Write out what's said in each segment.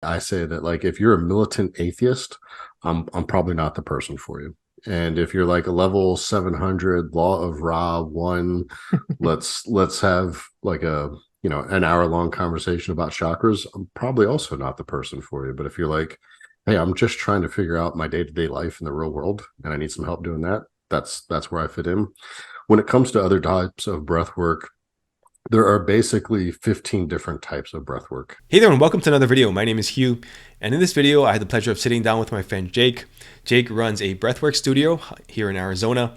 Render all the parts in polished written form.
I say that like if you're a militant atheist, I'm probably not the person for you. And if you're like a level 700 law of Ra one, let's have like a an hour long conversation about chakras. I'm probably also not the person for you. But if you're like, hey, I'm just trying to figure out my day to day life in the real world, and I need some help doing that, that's where I fit in. When it comes to other types of breath work, there are basically 15 different types of breath work. Hey there and welcome to another video. My name is Hugh, and in this video I had the pleasure of sitting down with my friend Jake. Jake runs a breathwork studio here in Arizona,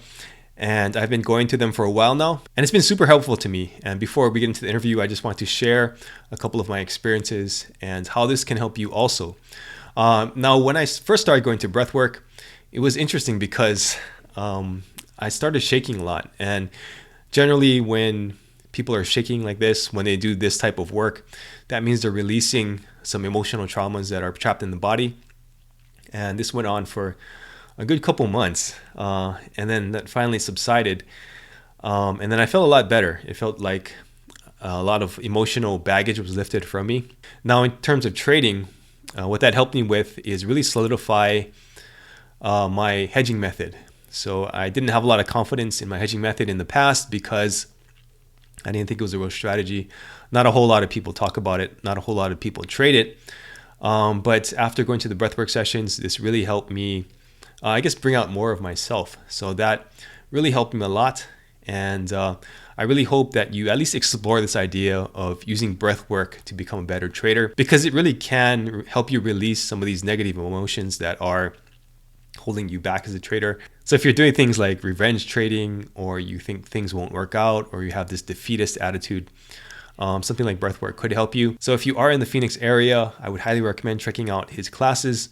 and I've been going to them for a while now, and it's been super helpful to me. And before we get into the interview, I just want to share a couple of my experiences and how this can help you also. Now, when I first started going to breathwork, it was interesting because I started shaking a lot, and generally when people are shaking like this, when they do this type of work, that means they're releasing some emotional traumas that are trapped in the body. And this went on for a good couple months. And then that finally subsided. And then I felt a lot better. It felt like a lot of emotional baggage was lifted from me. Now, in terms of trading, what that helped me with is really solidify my hedging method. So I didn't have a lot of confidence in my hedging method in the past because I didn't think it was a real strategy. Not a whole lot of people talk about it. Not a whole lot of people trade it. But after going to the breathwork sessions, this really helped me, bring out more of myself. So that really helped me a lot. And I really hope that you at least explore this idea of using breathwork to become a better trader, because it really can help you release some of these negative emotions that are holding you back as a trader. So if you're doing things like revenge trading, or you think things won't work out, or you have this defeatist attitude, something like breathwork could help you. So if you are in the Phoenix area, I would highly recommend checking out his classes.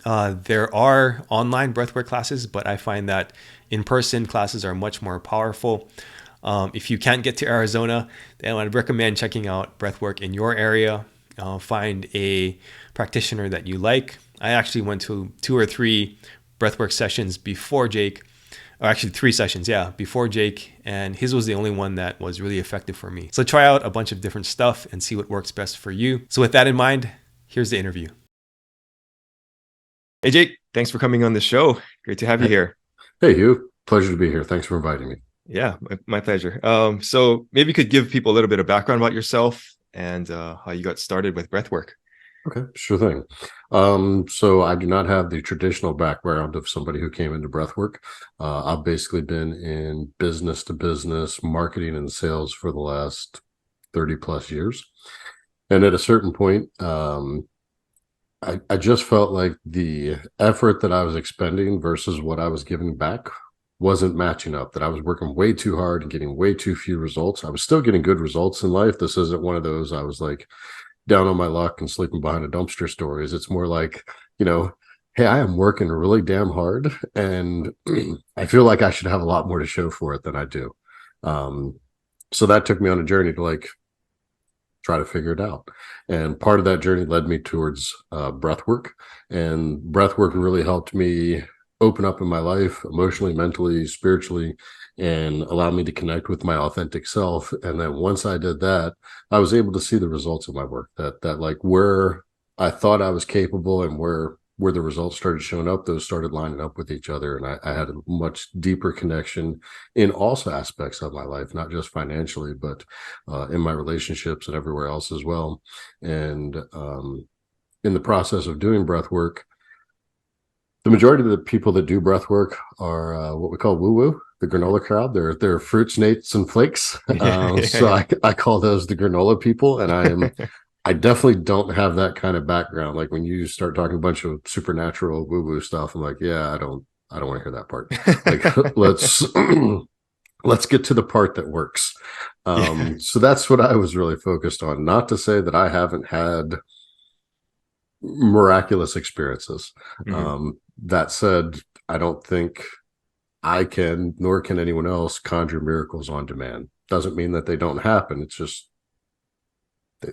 There are online breathwork classes, but I find that in-person classes are much more powerful. If you can't get to Arizona, then I'd recommend checking out breathwork in your area. Find a practitioner that you like. I actually went to 2 or 3 breathwork sessions before Jake, or actually 3 sessions, before Jake, and his was the only one that was really effective for me. So try out a bunch of different stuff and see what works best for you. So with that in mind, here's the interview. Hey Jake, thanks for coming on the show. Great to have you here. Hey, Hugh. Pleasure to be here. Thanks for inviting me. Yeah, my pleasure. So maybe you could give people a little bit of background about yourself and how you got started with breathwork. Okay, sure thing. So I do not have the traditional background of somebody who came into breathwork. I've basically been in business to business marketing and sales for the last 30 plus years. And at a certain point, I just felt like the effort that I was expending versus what I was giving back wasn't matching up, that I was working way too hard and getting way too few results. I was still getting good results in life. This isn't one of those I was like down on my luck and sleeping behind a dumpster stories. It's more like, hey, I am working really damn hard, and I feel like I should have a lot more to show for it than I do. So that took me on a journey to like try to figure it out. And part of that journey led me towards breath work. And breath work really helped me open up in my life emotionally, mentally, spiritually, and allow me to connect with my authentic self. And then once I did that, I was able to see the results of my work, that like where I thought I was capable and where the results started showing up, those started lining up with each other. And I had a much deeper connection in all aspects of my life, not just financially, but in my relationships and everywhere else as well. And in the process of doing breath work, the majority of the people that do breath work are what we call woo-woo, the granola crowd. They're fruits, nates, and flakes. So I call those the granola people. And I definitely don't have that kind of background. Like when you start talking a bunch of supernatural woo-woo stuff, I'm like, yeah, I don't want to hear that part. Like let's get to the part that works. So that's what I was really focused on. Not to say that I haven't had miraculous experiences. Mm-hmm. That said, I don't think I can, nor can anyone else, conjure miracles on demand. Doesn't mean that they don't happen. It's just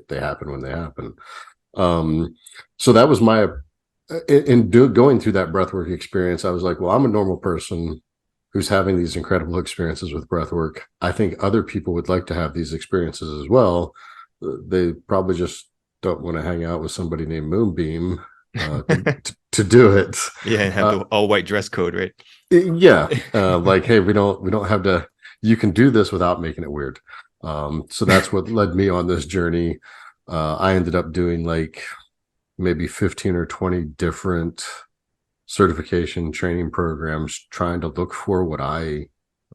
they happen when they happen. So that was my going through that breathwork experience. I was like, well, I'm a normal person who's having these incredible experiences with breathwork. I think other people would like to have these experiences as well. They probably just don't want to hang out with somebody named Moonbeam to do it. Yeah, and have Uh, the all white dress code, right? yeah, like, hey, we don't have to. You can do this without making it weird. So that's what led me on this journey. I ended up doing like maybe 15 or 20 different certification training programs, trying to look for what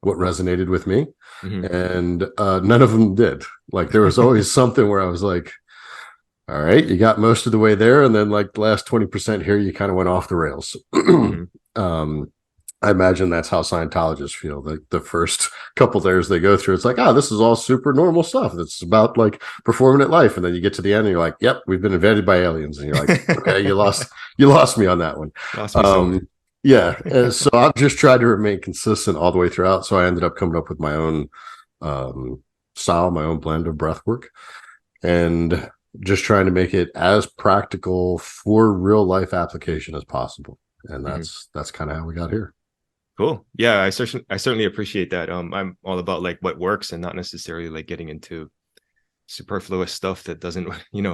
resonated with me, Hmm. and none of them did. Like there was always something where I was like, all right, you got most of the way there, and then like the last 20% here, you kind of went off the rails. Hmm. um, I imagine that's how Scientologists feel. Like the first couple layers they go through, it's like, this is all super normal stuff. That's about like performing at life, and then you get to the end, and you're like, yep, we've been invaded by aliens, and you're like, okay, you lost me on that one. Lost me somewhere. Um, yeah, so I've just tried to remain consistent all the way throughout. So I ended up coming up with my own um, style, my own blend of breath work, and just trying to make it as practical for real life application as possible. And Hmm. that's kind of how we got here. Cool. Yeah, I certainly appreciate that. I'm all about like what works and not necessarily like getting into superfluous stuff that doesn't,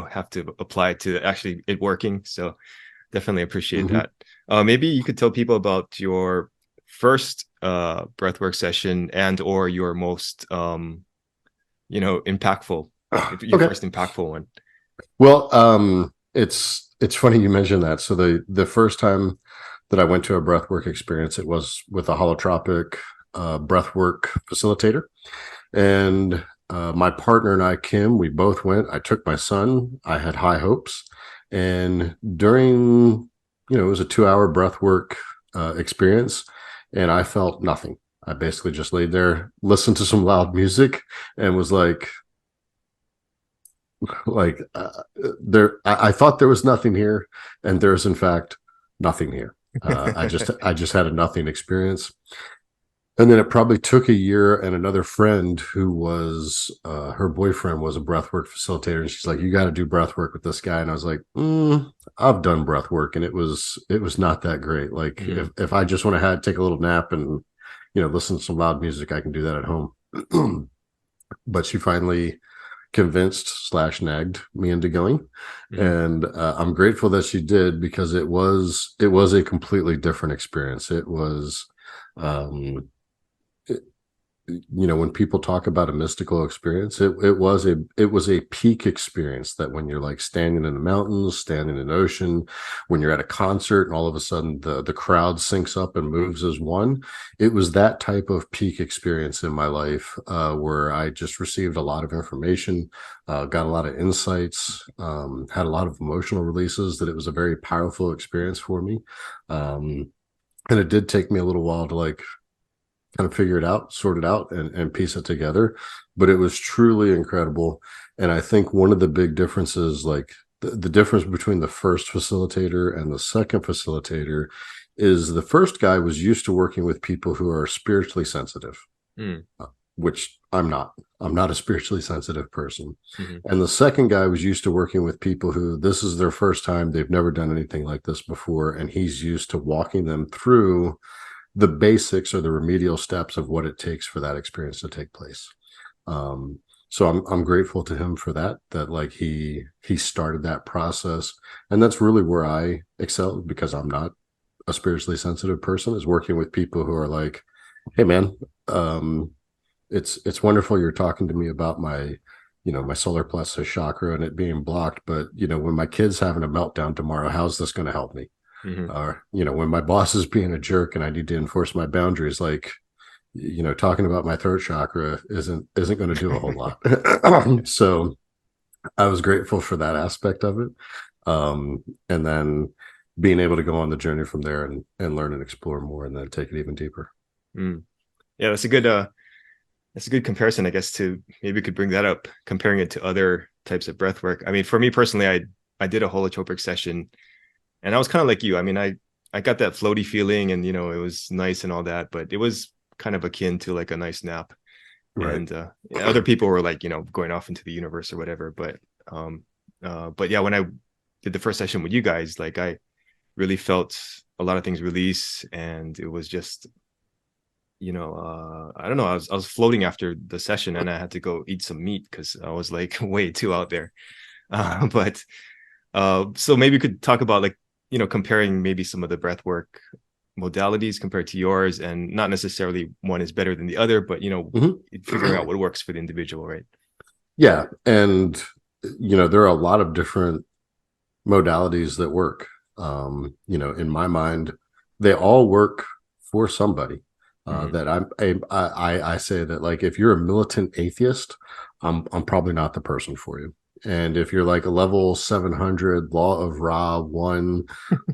have to apply to actually it working. So definitely appreciate Mm-hmm. that. Maybe you could tell people about your first breathwork session and or your most impactful, if your Okay. first impactful one. Well, it's funny you mentioned that. So the first time that I went to a breathwork experience, it was with a holotropic breathwork facilitator, and my partner and I, Kim, we both went. I took my son. I had high hopes, and during it was a 2 hour breathwork experience, and I felt nothing. I basically just laid there, listened to some loud music, and was like I thought there was nothing here, and there's in fact nothing here. I just had a nothing experience, and then it probably took a year, and another friend who was her boyfriend was a breathwork facilitator, and she's like, you got to do breathwork with this guy. And I was like, I've done breathwork, and it was not that great. Like Mhm. if I just want to take a little nap and listen to some loud music, I can do that at home. But she finally convinced slash nagged me into going, Mhm. and I'm grateful that she did, because it was a completely different experience. It was um it, when people talk about a mystical experience, it was a peak experience, that when you're like standing in the mountains, standing in an ocean, when you're at a concert and all of a sudden the crowd syncs up and moves as one. It was that type of peak experience in my life, where I just received a lot of information, got a lot of insights, had a lot of emotional releases. That it was a very powerful experience for me. Um, and it did take me a little while to like kind of figure it out, sort it out, and piece it together. But it was truly incredible. And I think one of the big differences, like the difference between the first facilitator and the second facilitator, is the first guy was used to working with people who are spiritually sensitive, Mm. which I'm not. I'm not a spiritually sensitive person. Mhm. And the second guy was used to working with people who this is their first time. They've never done anything like this before. And he's used to walking them through the basics or the remedial steps of what it takes for that experience to take place. Um, so I'm grateful to him for that. That like he started that process, and that's really where I excel, because I'm not a spiritually sensitive person. Is working with people who are like, hey man, um, it's wonderful you're talking to me about my solar plexus chakra and it being blocked, but when my kid's having a meltdown tomorrow, how's this going to help me? Mhm. Or when my boss is being a jerk and I need to enforce my boundaries, like talking about my throat chakra isn't going to do a whole lot. So I was grateful for that aspect of it, and then being able to go on the journey from there and learn and explore more, and then take it even deeper. Mm. Yeah, that's a good comparison, I guess, to maybe we could bring that up, comparing it to other types of breath work. I mean, for me personally, I did a holotropic session, and I was kind of like you. I mean, I got that floaty feeling, and it was nice and all that, but it was kind of akin to like a nice nap. Right. And yeah, other people were like, going off into the universe or whatever. But yeah, when I did the first session with you guys, like I really felt a lot of things release, and it was just I don't know, I was floating after the session, and I had to go eat some meat because I was like way too out there. But so maybe you could talk about like, comparing maybe some of the breath work modalities compared to yours, and not necessarily one is better than the other, but Mhm. figuring out what works for the individual, right? Yeah, and there are a lot of different modalities that work. In my mind, they all work for somebody. Mm-hmm. That I say that, like, if you're a militant atheist, I'm probably not the person for you. And if you're like a level 700 law of Ra one,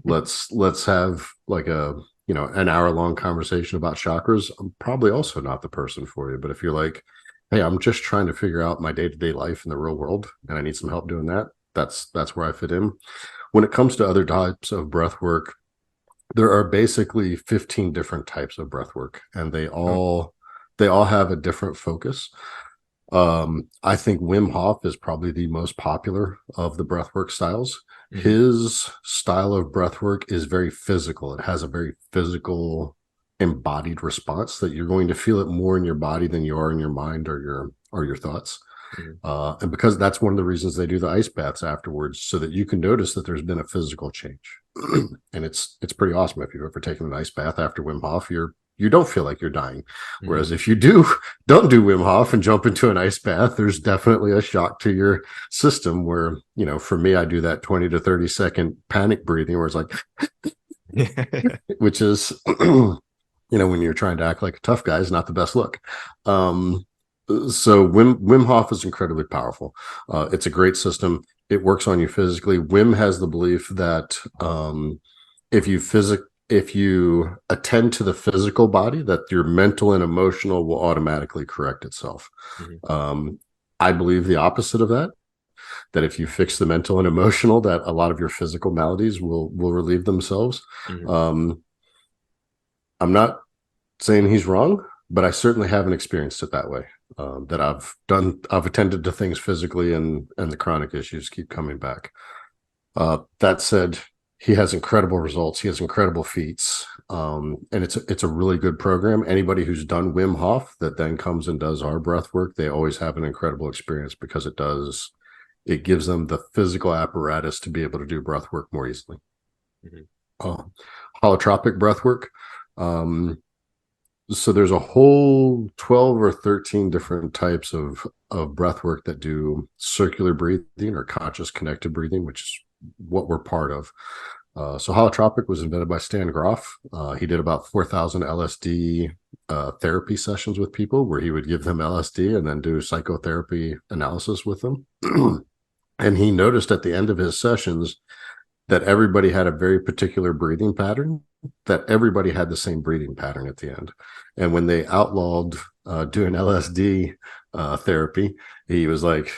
let's have like a an hour long conversation about chakras. I'm probably also not the person for you. But if you're like, hey, I'm just trying to figure out my day to day life in the real world, and I need some help doing that, that's where I fit in. When it comes to other types of breath work, there are basically 15 different types of breath work, and Oh. they all have a different focus. I think Wim Hof is probably the most popular of the breathwork styles. Mm-hmm. His style of breathwork is very physical. It has a very physical, embodied response that you're going to feel it more in your body than you are in your mind or your thoughts. Mm-hmm. And because that's one of the reasons they do the ice baths afterwards, so that you can notice that there's been a physical change. And it's pretty awesome. If you've ever taken an ice bath after Wim Hof, you don't feel like you're dying. Mm-hmm. Whereas if you don't do Wim Hof and jump into an ice bath, there's definitely a shock to your system where, for me, I do that 20 to 30-second panic breathing where it's like, which is, when you're trying to act like a tough guy is not the best look. So Wim Hof is incredibly powerful. It's a great system. It works on you physically. Wim has the belief that if you if you attend to the physical body, that your mental and emotional will automatically correct itself. Mm-hmm. Um, I believe the opposite of that. That if you fix the mental and emotional, that a lot of your physical maladies will relieve themselves. Mm-hmm. Um, I'm not saying he's wrong, but I certainly haven't experienced it that way. That I've attended to things physically, and the chronic issues keep coming back. That said, he has incredible results. He has incredible feats, and it's a really good program. Anybody who's done Wim Hof that then comes and does our breath work, they always have an incredible experience because it gives them the physical apparatus to be able to do breath work more easily. Mm-hmm. Uh, Holotropic breath work. Um, so there's a whole 12 or 13 different types of breath work that do circular breathing or conscious connected breathing, which is what we're part of. So holotropic was invented by Stan Groff. He did about 4,000 LSD therapy sessions with people where he would give them LSD and then do psychotherapy analysis with them. And he noticed at the end of his sessions that everybody had a very particular breathing pattern, that everybody had the same breathing pattern at the end. And when they outlawed doing LSD therapy, he was like,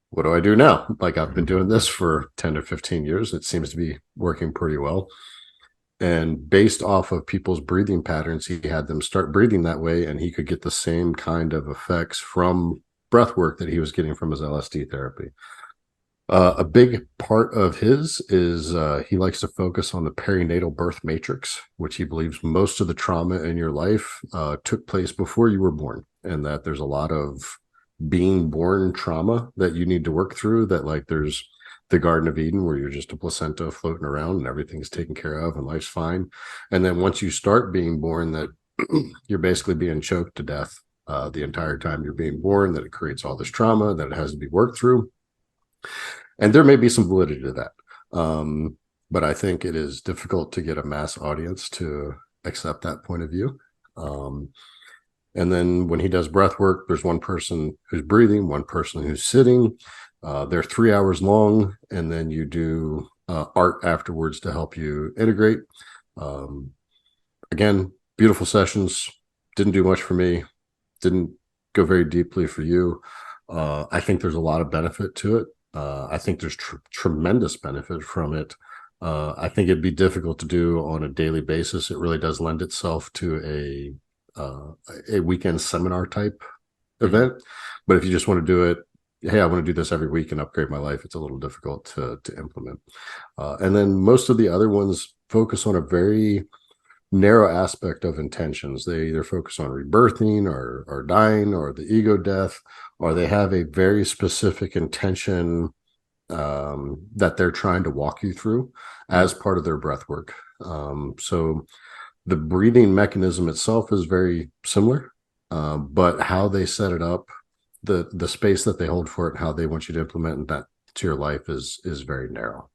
what do I do now? Like, I've been doing this for 10 to 15 years. It seems to be working pretty well. And based off of people's breathing patterns, he had them start breathing that way, and he could get the same kind of effects from breath work that he was getting from his LSD therapy. A big part of his is he likes to focus on the perinatal birth matrix, which he believes most of the trauma in your life took place before you were born, and that there's a lot of being born trauma that you need to work through. That, like, there's the Garden of Eden where you're just a placenta floating around and everything's taken care of and life's fine. And then once you start being born, that you're basically being choked to death the entire time you're being born, that it creates all this trauma, that it has to be worked through. And there may be some validity to that. But I think it is difficult to get a mass audience to accept that point of view. And then when he does breath work, there's one person who's breathing, one person who's sitting. They're 3 hours long, and then you do art afterwards to help you integrate. Again, beautiful sessions. Didn't do much for me. Didn't go very deeply for you. I think there's a lot of benefit to it. I think there's tremendous benefit from it. I think it'd be difficult to do on a daily basis. It really does lend itself to a weekend seminar type event. But if you just want to do it, hey, I want to do this every week and upgrade my life, it's a little difficult to implement. And then most of the other ones focus on a very narrow aspect of intentions. They either focus on rebirthing or dying or the ego death, or they have a very specific intention that they're trying to walk you through as part of their breath work. So the breathing mechanism itself is very similar, but how they set it up, the space that they hold for it, and how they want you to implement that to your life is very narrow.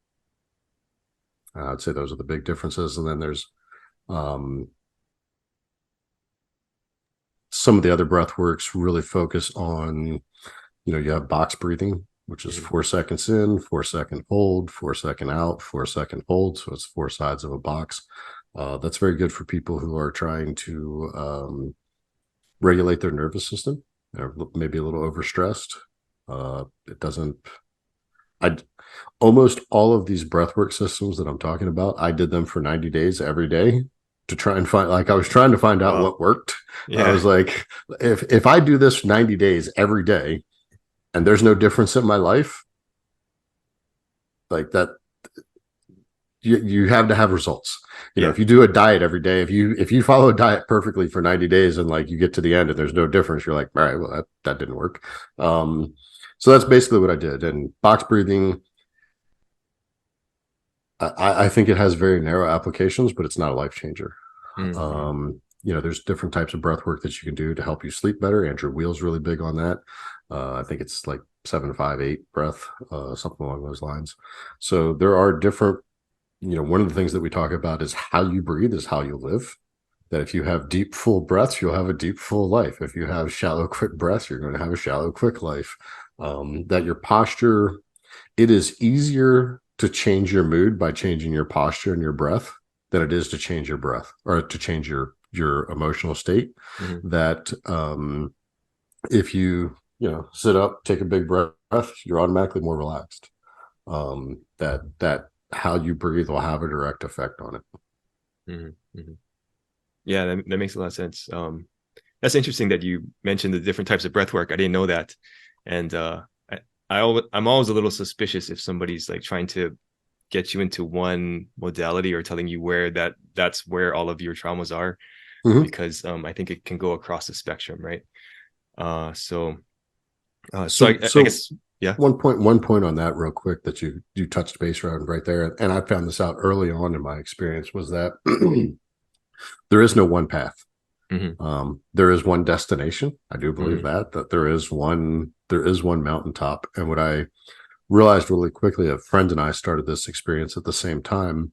I'd say those are the big differences. And then there's um, some of the other breath works really focus on, you have box breathing, which is Mm-hmm. 4 seconds in, 4 second hold, 4 second out, 4 second hold. So it's four sides of a box. That's very good for people who are trying to regulate their nervous system, or maybe a little overstressed. It doesn't. I almost all of these breathwork systems that I'm talking about, I did them for 90 days every day to try and find. Like I was trying to find out Wow. what worked. I Yeah. was like, if I do this 90 days every day, and there's no difference in my life, like that, you have to have results. Yeah. If you do a diet every day, if you follow a diet perfectly for 90 days and like you get to the end and there's no difference, you're like, all right, well that didn't work. So that's basically what I did. And box breathing, I think it has very narrow applications, but it's not a life changer. Mm-hmm. There's different types of breath work that you can do to help you sleep better. Andrew Wheel's really big on that. I think it's like 7-5-8 breath, something along those lines. So there are different, one of the things that we talk about is how you breathe is how you live. That if you have deep, full breaths, you'll have a deep, full life. If you have shallow, quick breaths, you're going to have a shallow, quick life. That your posture, it is easier to change your mood by changing your posture and your breath than it is to change your breath or to change your emotional state. Mm-hmm. That if sit up, take a big breath, you're automatically more relaxed. That how you breathe will have a direct effect on it. Mm-hmm. Mm-hmm. Yeah, that makes a lot of sense. That's interesting that you mentioned the different types of breath work. I didn't know that. And I'm always a little suspicious if somebody's like trying to get you into one modality or telling you where that's where all of your traumas are, Mm-hmm. because I think it can go across the spectrum, right? So So, I so guess, yeah. one point on that real quick that you touched base around right there, and I found this out early on in my experience was that there is no one path. Mm-hmm. There is one destination. I do believe Mm-hmm. that there is one mountaintop. And what I realized really quickly, a friend and I started this experience at the same time,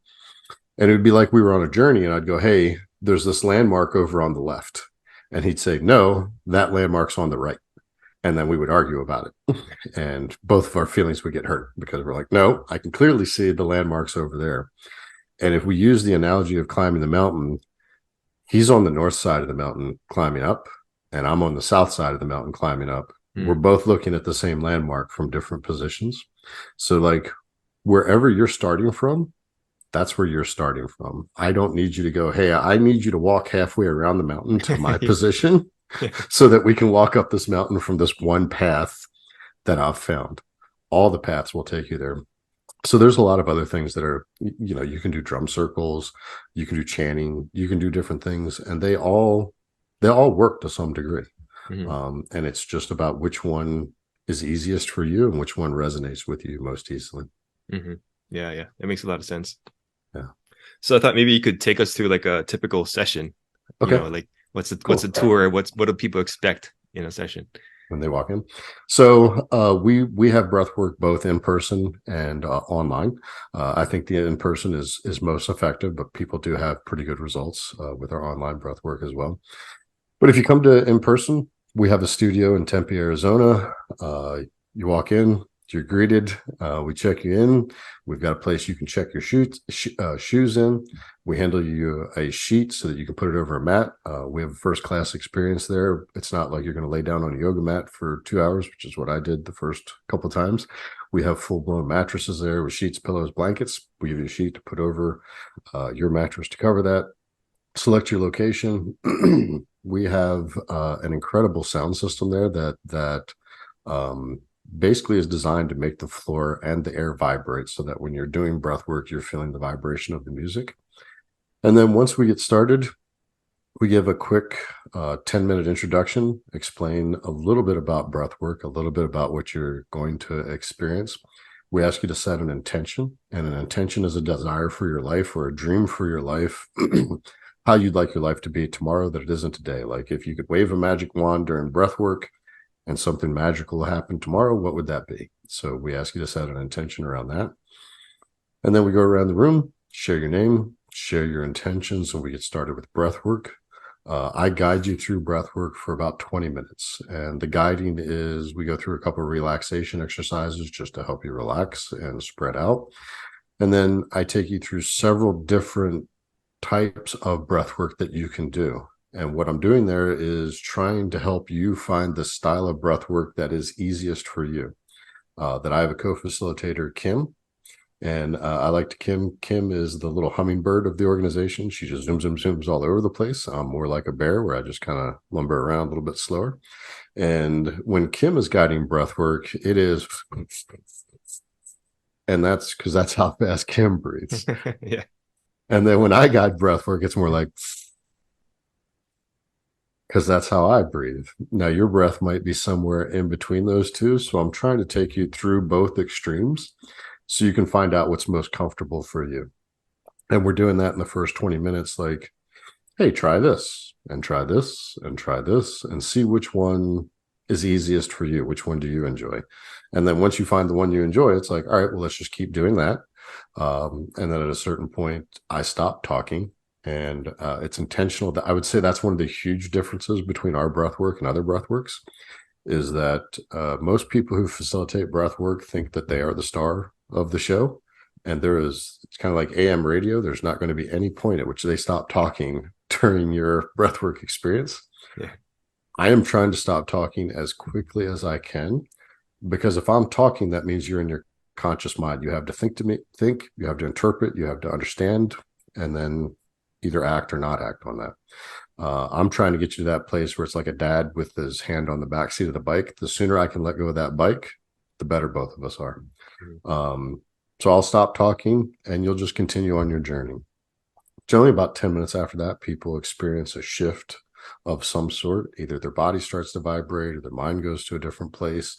and it would be like we were on a journey, and I'd go, "Hey, there's this landmark over on the left," and he'd say, "No, that landmark's on the right." And then we would argue about it, and both of our feelings would get hurt because we're like, "No, I can clearly see the landmarks over there." And if we use the analogy of climbing the mountain, he's on the north side of the mountain climbing up, and I'm on the south side of the mountain climbing up. We're Mm-hmm. both looking at the same landmark from different positions. So, like, wherever you're starting from, that's where you're starting from. I don't need you to go, hey, I need you to walk halfway around the mountain to my position Yeah. so that we can walk up this mountain from this one path that I've found. All the paths will take you there. So there's a lot of other things that are, you can do drum circles, you can do chanting, you can do different things, and they all work to some degree. Mm-hmm. And it's just about which one is easiest for you and which one resonates with you most easily. Mm-hmm. Yeah, yeah, that makes a lot of sense. Yeah. So I thought maybe you could take us through like a typical session. Okay. Like what's a Cool. tour? What do people expect in a session? When they walk in. So we have breath work both in person and online. I think the in person is most effective, but people do have pretty good results with our online breath work as well. But if you come to in person, we have a studio in Tempe, Arizona. You walk in, you're greeted. We check you in. We've got a place you can check your shoes in. We handle you a sheet so that you can put it over a mat. We have a first class experience there. It's not like you're going to lay down on a yoga mat for 2 hours, which is what I did the first couple of times. We have full blown mattresses there with sheets, pillows, blankets. We give you a sheet to put over your mattress to cover that. Select your location. We have an incredible sound system there that um, basically is designed to make the floor and the air vibrate so that when you're doing breath work, you're feeling the vibration of the music. And then once we get started, we give a quick 10-minute introduction, explain a little bit about breath work, a little bit about what you're going to experience. We ask you to set an intention, and an intention is a desire for your life or a dream for your life, how you'd like your life to be tomorrow that it isn't today. Like if you could wave a magic wand during breath work and something magical will happen tomorrow, what would that be? So we ask you to set an intention around that. And then we go around the room, share your name, share your intentions, and we get started with breath work. I guide you through breath work for about 20 minutes. And the guiding is we go through a couple of relaxation exercises just to help you relax and spread out. And then I take you through several different types of breath work that you can do. And what I'm doing there is trying to help you find the style of breath work that is easiest for you. That I have a co-facilitator, Kim, and I like to Kim is the little hummingbird of the organization. She just zooms all over the place. I'm more like a bear where I just kind of lumber around a little bit slower. And when Kim is guiding breath work, it is, and that's because that's how fast Kim breathes. Yeah. And then when I guide breath work, it's more like, because that's how I breathe. Now, your breath might be somewhere in between those two. So I'm trying to take you through both extremes so you can find out what's most comfortable for you. And we're doing that in the first 20 minutes, like, hey, try this and try this and try this and see which one is easiest for you. Which one do you enjoy? And then once you find the one you enjoy, it's like, all right, well, let's just keep doing that. And then at a certain point, I stop talking. And it's intentional. That I would say that's one of the huge differences between our breath work and other breath works is that most people who facilitate breath work think that they are the star of the show. And it's kind of like AM radio. There's not going to be any point at which they stop talking during your breathwork experience. Yeah. I am trying to stop talking as quickly as I can, because if I'm talking, that means you're in your conscious mind. You have to think, you have to interpret, you have to understand, and then either act or not act on that. I'm trying to get you to that place where it's like a dad with his hand on the back seat of the bike. The sooner I can let go of that bike, the better both of us are. So I'll stop talking and you'll just continue on your journey. Generally, about 10 minutes after that, people experience a shift of some sort. Either their body starts to vibrate or their mind goes to a different place.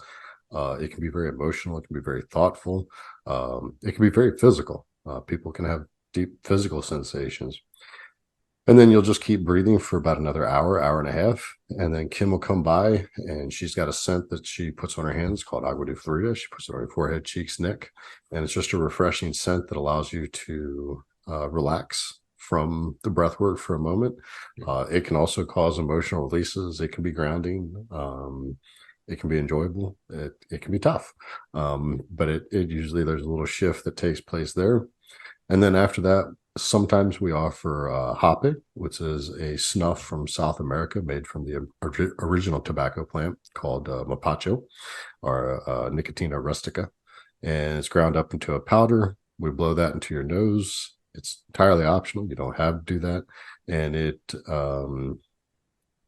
It can be very emotional. It can be very thoughtful. It can be very physical. People can have deep physical sensations. And then you'll just keep breathing for about another hour and a half. And then Kim will come by and she's got a scent that she puts on her hands called Agua de Florida. She puts it on her forehead, cheeks, neck. And it's just a refreshing scent that allows you to relax from the breath work for a moment. It can also cause emotional releases. It can be grounding. It can be enjoyable. It can be tough. But it usually there's a little shift that takes place there. And then after that, sometimes we offer hape, which is a snuff from South America made from the original tobacco plant called mapacho or Nicotina rustica. And it's ground up into a powder. We blow that into your nose. It's entirely optional. You don't have to do that. And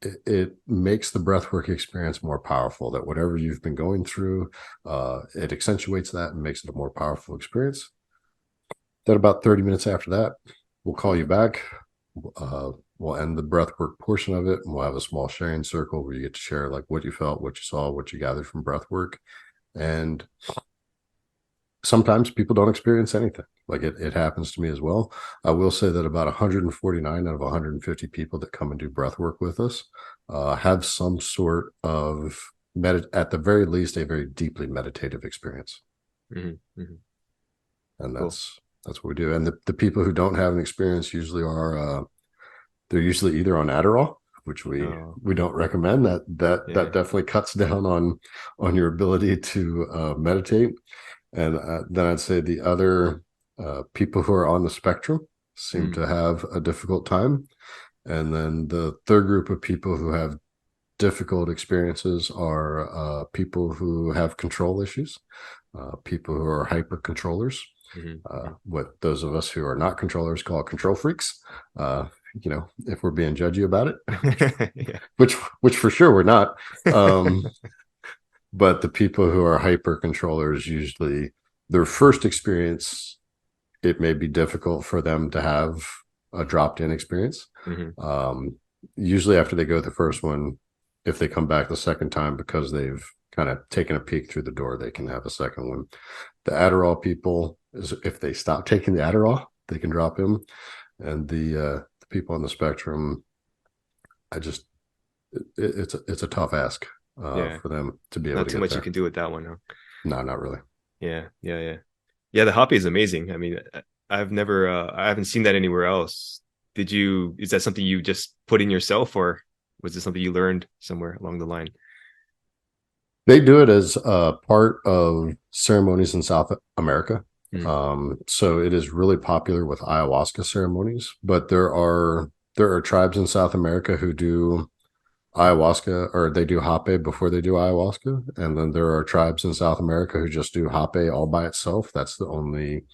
it makes the breathwork experience more powerful, that whatever you've been going through, it accentuates that and makes it a more powerful experience. Then about 30 minutes after that, we'll call you back. We'll end the breathwork portion of it, and we'll have a small sharing circle where you get to share like what you felt, what you saw, what you gathered from breathwork. And sometimes people don't experience anything. Like it happens to me as well. I will say that about 149 out of 150 people that come and do breathwork with us have some sort of, at the very least, a very deeply meditative experience. Mm-hmm. Mm-hmm. And that's what we do. And the people who don't have an experience usually are, they're usually either on Adderall, which we don't recommend. That definitely cuts down on your ability to meditate. And then I'd say the other people who are on the spectrum seem to have a difficult time. And then the third group of people who have difficult experiences are people who have control issues, people who are hyper controllers. What those of us who are not controllers call control freaks, if we're being judgy about it, which for sure we're not. But the people who are hyper controllers, usually their first experience, it may be difficult for them to have a dropped in experience. Usually after they go the first one, if they come back the second time because they've kind of taken a peek through the door, they can have a second one. The Adderall people is if they stop taking the Adderall, they can drop him. And the people on the spectrum, I just it's a tough ask Yeah. for them to be able Not to too get much you there. can do with that one, huh? No, not really. Yeah, yeah, yeah. Yeah, the hoppy is amazing. I mean, I haven't seen that anywhere else. Is that something you just put in yourself, or was it something you learned somewhere along the line? They do it as part of ceremonies in South America. Mm. So it is really popular with ayahuasca ceremonies, but there are tribes in South America who do ayahuasca or they do hape before they do ayahuasca. And then there are tribes in South America who just do hape all by itself. That's the only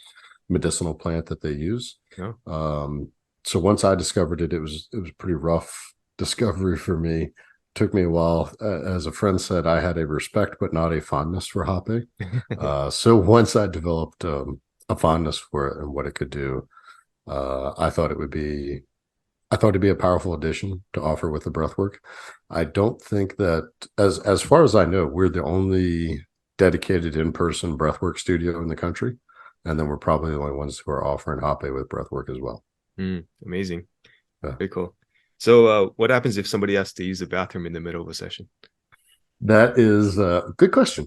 medicinal plant that they use. No? Um, so once I discovered it, it was pretty rough discovery for me. Took me a while. As a friend said, I had a respect but not a fondness for hape. So once I developed a fondness for it and what it could do, I thought it'd be a powerful addition to offer with the breathwork. I don't think that, as far as I know, we're the only dedicated in-person breathwork studio in the country, and then we're probably the only ones who are offering Hape with breathwork as well. Mm, amazing. Yeah. Very cool. So, what happens if somebody has to use the bathroom in the middle of a session? That is a good question.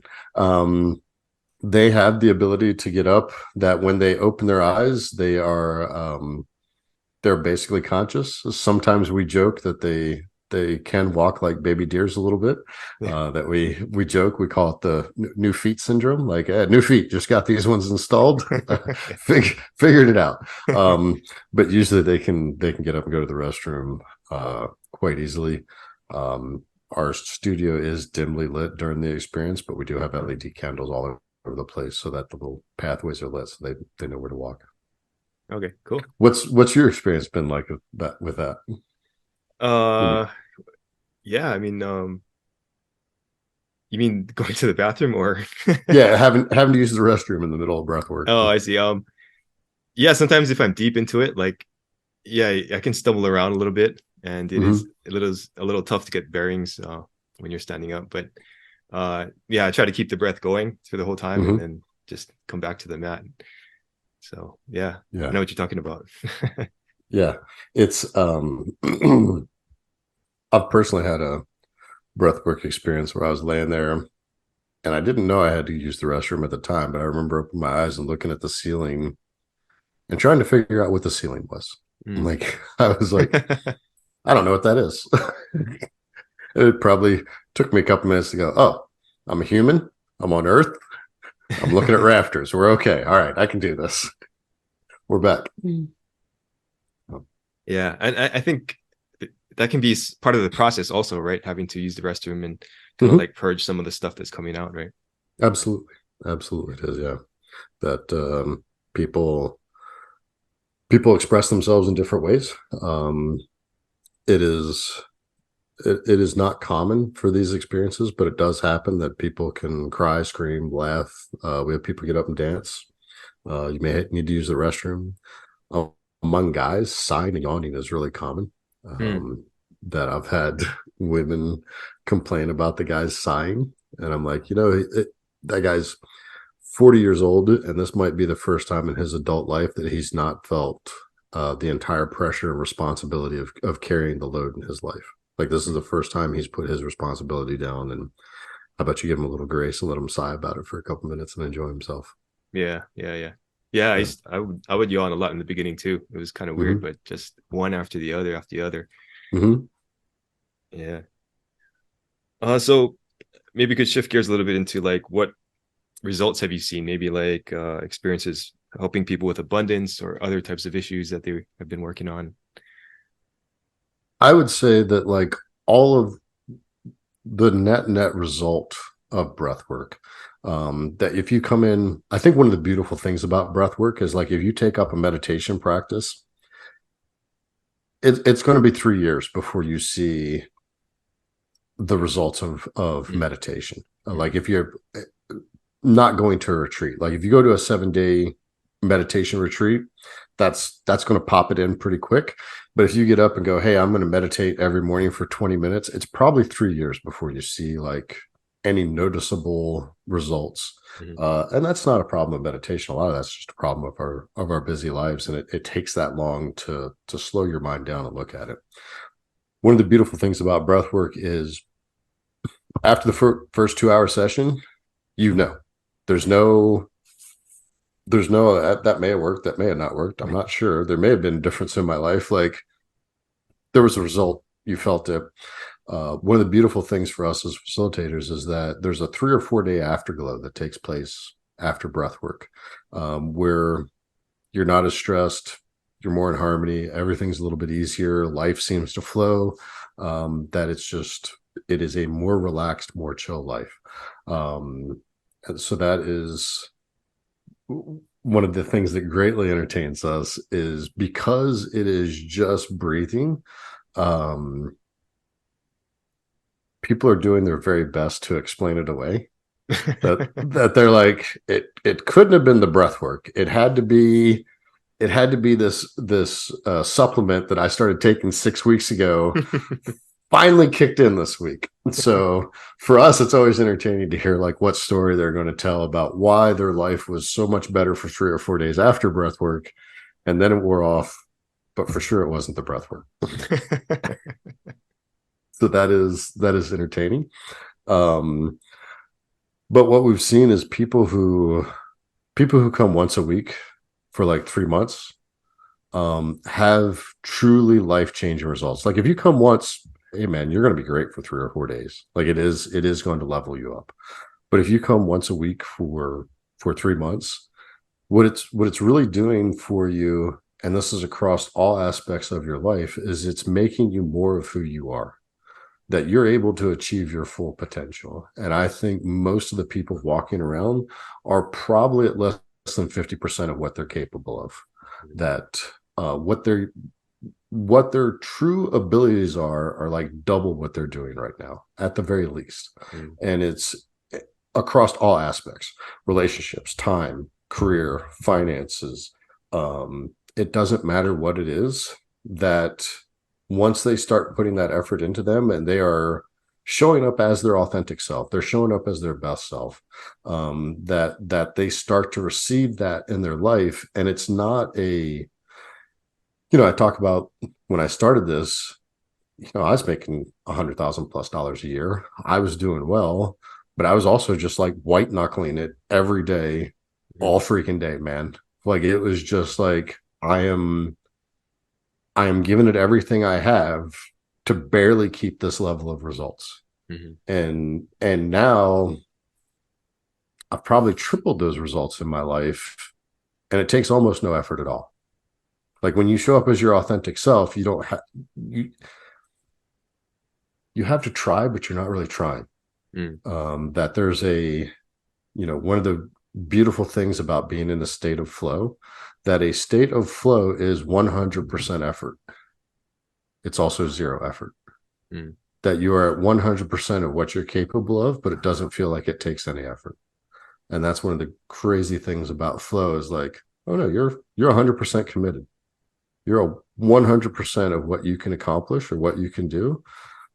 They have the ability to get up. That when they open their eyes, they're basically conscious. Sometimes we joke that they can walk like baby deers a little bit. Yeah. That we joke, we call it the new feet syndrome. Like new feet, just got these ones installed, figured it out. But usually they can get up and go to the restroom quite easily. Our studio is dimly lit during the experience, but we do have LED candles all over the place so that the little pathways are lit, so they know where to walk. Okay, cool. What's your experience been like with that? When you, Uh, yeah, I mean, you mean going to the bathroom or? yeah, having to use the restroom in the middle of breath work. Oh, I see. Yeah, sometimes if I'm deep into it, like, yeah, I can stumble around a little bit, and it is Mm-hmm. a little tough to get bearings when you're standing up. But yeah, I try to keep the breath going through the whole time, and Mm-hmm. then just come back to the mat. So yeah, I Yeah, know what you're talking about. yeah. It's I've personally had a breathwork experience where I was laying there and I didn't know I had to use the restroom at the time, but I remember opening my eyes and looking at the ceiling and trying to figure out what the ceiling was. Mm. Like I was like, I don't know what that is. It probably took me a couple minutes to go, oh, I'm a human. I'm on Earth. I'm looking at rafters. We're okay. All right, I can do this. We're back. Yeah, and I think that can be part of the process also, right? Having to use the restroom and kind of Mm-hmm. like purge some of the stuff that's coming out, right? Absolutely. Absolutely it is, yeah. That people people express themselves in different ways. It is it is not common for these experiences, but it does happen that people can cry, scream, laugh. We have people get up and dance. You may need to use the restroom. Uh, Among guys, sighing and yawning is really common. Hmm. That I've had women complain about the guys sighing, and I'm like, that guy's 40 years old, and this might be the first time in his adult life that he's not felt the entire pressure and responsibility of carrying the load in his life. Like this is the first time he's put his responsibility down, and how about you give him a little grace and let him sigh about it for a couple minutes and enjoy himself? Yeah, yeah, yeah. Yeah, Yeah. I would yawn a lot in the beginning too. It was kind of weird, Mm-hmm. but just one after the other after the other. Mm-hmm. Yeah. So maybe we could shift gears a little bit into like what results have you seen? Maybe like experiences helping people with abundance or other types of issues that they have been working on. I would say that like all of the net result of breath work, that if you come in, I think one of the beautiful things about breath work is like if you take up a meditation practice, it's going to be 3 years before you see the results of Mm, meditation. mm, Like if you're not going to a retreat, like if you go to a 7 day meditation retreat, that's going to pop it in pretty quick. But if you get up and go, hey, I'm going to meditate every morning for 20 minutes, it's probably 3 years before you see like any noticeable results. Mhm. And that's not a problem of meditation. A lot of that's just a problem of our busy lives, and it takes that long to slow your mind down and look at it. One of the beautiful things about breath work is after the first 2 hour session, you know, there's no that may have worked, that may have not worked. I'm not sure. There may have been a difference in my life. Like there was a result, you felt it. One of the beautiful things for us as facilitators is that there's a 3 or 4 day afterglow that takes place after breath work, where you're not as stressed, you're more in harmony, everything's a little bit easier, life seems to flow. That it is a more relaxed, more chill life. And so that is one of the things that greatly entertains us is because it is just breathing. Um, People are doing their very best to explain it away. That they're like it couldn't have been the breath work. It had to be this supplement that I started taking 6 weeks ago finally kicked in this week. So for us, it's always entertaining to hear like what story they're going to tell about why their life was so much better for 3 or 4 days after breath work, and then it wore off. But for sure, it wasn't the breath work. So that is entertaining. Um, but what we've seen is people who come once a week for like 3 months have truly life-changing results. Like if you come once, hey man, you're going to be great for 3 or 4 days. Like it is going to level you up. But if you come once a week for 3 months, what it's really doing for you, and this is across all aspects of your life, is it's making you more of who you are, that you're able to achieve your full potential. And I think most of the people walking around are probably at less than 50% of what they're capable of. That what their true abilities are like double what they're doing right now at the very least. Mm. And it's across all aspects: relationships, time, career, finances. It doesn't matter what it is, that once they start putting that effort into them and they are showing up as their authentic self, they're showing up as their best self, that they start to receive that in their life. And it's not I talk about when I started this, I was making $100,000+ a year. I was doing well, but I was also just like white knuckling it every day, Mhm. all freaking day, man. Like it was just like I am giving it everything I have to barely keep this level of results. Mhm. And now I've probably tripled those results in my life, and it takes almost no effort at all. Like when you show up as your authentic self, you don't have you you have to try, but you're not really trying. Mm. That there's one of the beautiful things about being in a state of flow, that a state of flow is 100% effort. It's also zero effort. Mm. That you are at 100% of what you're capable of, but it doesn't feel like it takes any effort. And that's one of the crazy things about flow is like, oh no, you're 100% committed. You're a 100% of what you can accomplish or what you can do,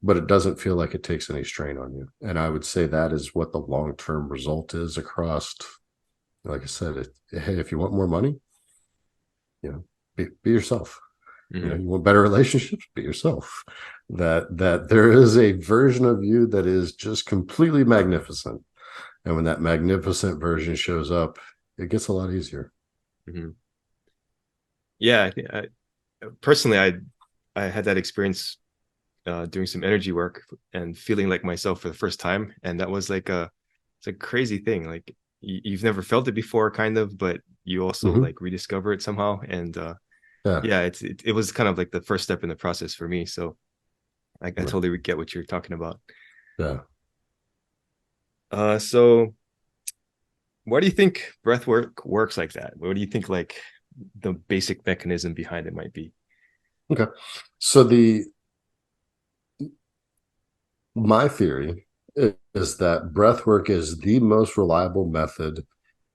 but it doesn't feel like it takes any strain on you. And I would say that is what the long-term result is across. Like I said, hey, if you want more money, be yourself. Mhm. You want better relationships, be yourself. That there is a version of you that is just completely magnificent. And when that magnificent version shows up, it gets a lot easier. Mhm. Yeah, personally, I had that experience doing some energy work and feeling like myself for the first time, and that was like it's a crazy thing. Like you've never felt it before, kind of, but you also Mm-hmm. like rediscover it somehow. And Yeah. yeah, it was kind of like the first step in the process for me. So I Yeah. totally get what you're talking about. Yeah. So why do you think breath work works like that? What do you think like the basic mechanism behind it might be? Okay. So my theory is that breath work is the most reliable method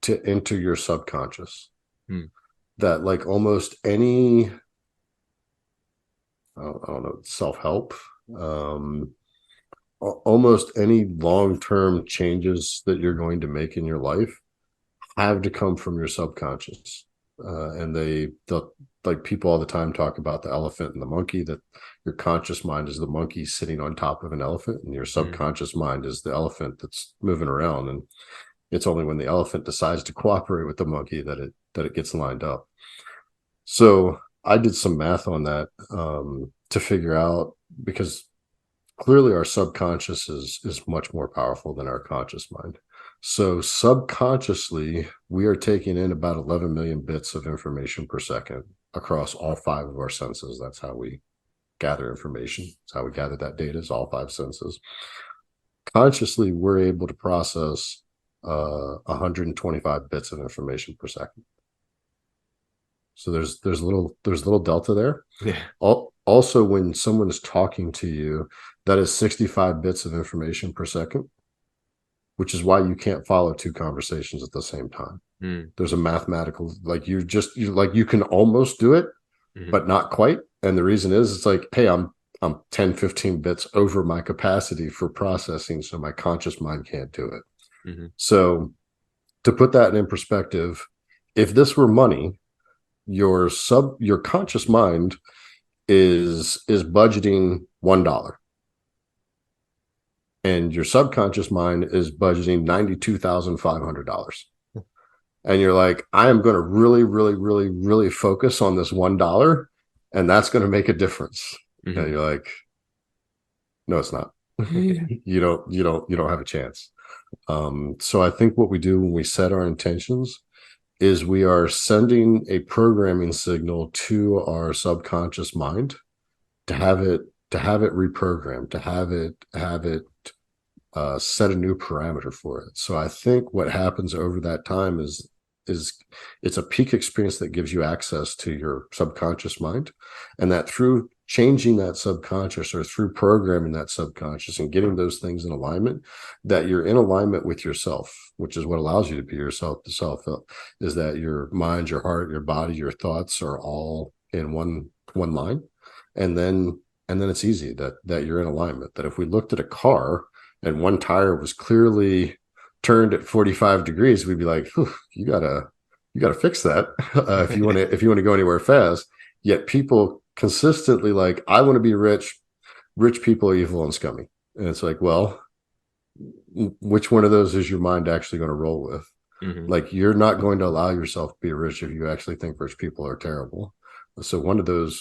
to enter your subconscious. Hmm. That like almost any, I don't know, self-help, um, almost any long-term changes that you're going to make in your life have to come from your subconscious. And like people all the time talk about the elephant and the monkey, that your conscious mind is the monkey sitting on top of an elephant, and your Mm. subconscious mind is the elephant that's moving around. And it's only when the elephant decides to cooperate with the monkey that it gets lined up. So I did some math on that to figure out, because clearly our subconscious is much more powerful than our conscious mind. So subconsciously, we are taking in about 11 million bits of information per second across all five of our senses. That's how we gather information. That's how we gather that data, is all five senses. Consciously, we're able to process 125 bits of information per second. So there's little delta there. Yeah. Also, when someone is talking to you, that is 65 bits of information per second, which is why you can't follow two conversations at the same time. Mm. There's a mathematical, like you like you can almost do it, Hmm. but not quite. And the reason is it's like, hey, I'm 10, 15 bits over my capacity for processing, so my conscious mind can't do it. Hmm. So to put that in perspective, if this were money, your conscious mind is budgeting $1, and your subconscious mind is budgeting $92,500. And you're like, I am going to really, really, really, really focus on this $1, and that's going to make a difference. And Hmm. you're like, no, it's not. You don't have a chance. So I think what we do when we set our intentions is we are sending a programming signal to our subconscious mind to have it reprogrammed, to have it set a new parameter for it. So I think what happens over that time is it's a peak experience that gives you access to your subconscious mind, and that through changing that subconscious, or through programming that subconscious and getting those things in alignment, that you're in alignment with yourself, which is what allows you to be yourself. The self is that your mind, your heart, your body, your thoughts are all in one line. And then it's easy that you're in alignment. That if we looked at a car and one tire was clearly turned at 45 degrees, we'd be like, you gotta fix that if you want to go anywhere fast. Yet people consistently like, I want to be rich. Rich people are evil and scummy. And it's like, well, which one of those is your mind actually going to roll with? Hmm. Like, you're not going to allow yourself to be rich if you actually think rich people are terrible. So one of those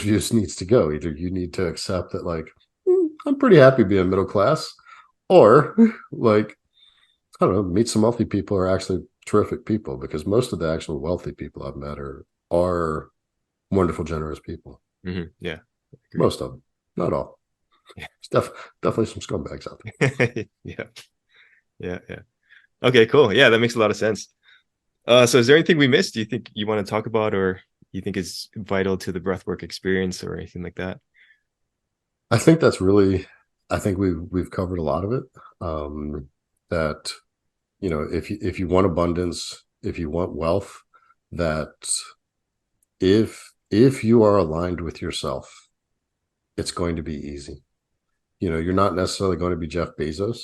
views needs to go. Either you need to accept that, like, I'm pretty happy being middle class, or like, I don't know, meet some wealthy people who are actually terrific people, because most of the actual wealthy people I've met are wonderful, generous people. Hmm. Yeah. Agree. Most of them, not all. There's definitely some scumbags out Yeah. Yeah. Yeah. Okay, cool. Yeah, that makes a lot of sense. So is there anything we missed? Do you think you want to talk about, or you think is vital to the breathwork experience, or anything like that? there. I think we've covered a lot of it. That, if you want abundance, if you want wealth, that if you are aligned with yourself, it's going to be easy. You're not necessarily going to be Jeff Bezos.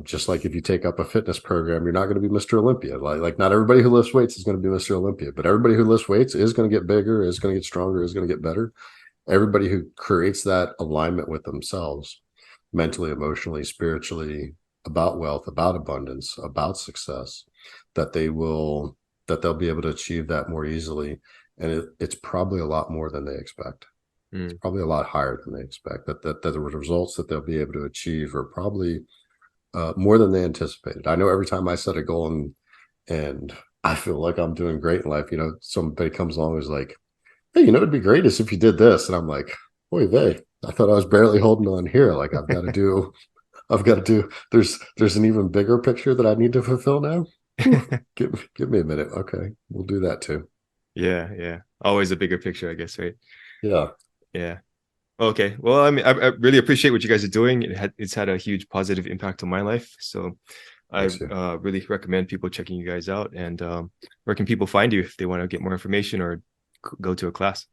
Just like if you take up a fitness program, you're not going to be Mr. Olympia. Like not everybody who lifts weights is going to be Mr. Olympia, but everybody who lifts weights is going to get bigger, is going to get stronger, is going to get better. Everybody who creates that alignment with themselves, mentally, emotionally, spiritually, about wealth, about abundance, about success, that they'll be able to achieve that more easily. And it's probably a lot more than they expect. It's Mm. probably a lot higher than they expect. That the results that they'll be able to achieve are probably more than they anticipated. I know every time I set a goal and I feel like I'm doing great in life, somebody comes along and is like, hey, it'd be greatest if you did this. And I'm like, boy, I thought I was barely holding on here. Like, I've got to do, there's an even bigger picture that I need to fulfill now. Whew, give me a minute. Okay. We'll do that too. Yeah, yeah. Always a bigger picture, I guess, right? Yeah. Yeah. Okay. Well, I mean, I really appreciate what you guys are doing. It's had a huge positive impact on my life. So I Thanks. Yeah. really recommend people checking you guys out. And where can people find you if they want to get more information or go to a class?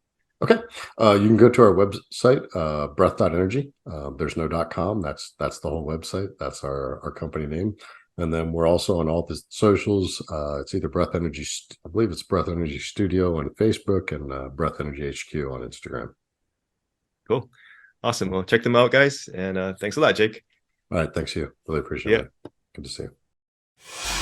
Okay. You can go to our website, breath.energy. There's no .com. That's the whole website. That's our company name. And then we're also on all the socials. It's either Breath Energy, I believe it's Breath Energy Studio on Facebook, and Breath Energy HQ on Instagram. Cool. Awesome. Well, check them out, guys. And thanks a lot, Jake. All right. Thanks, you. Really appreciate Yeah. it. Good to see you.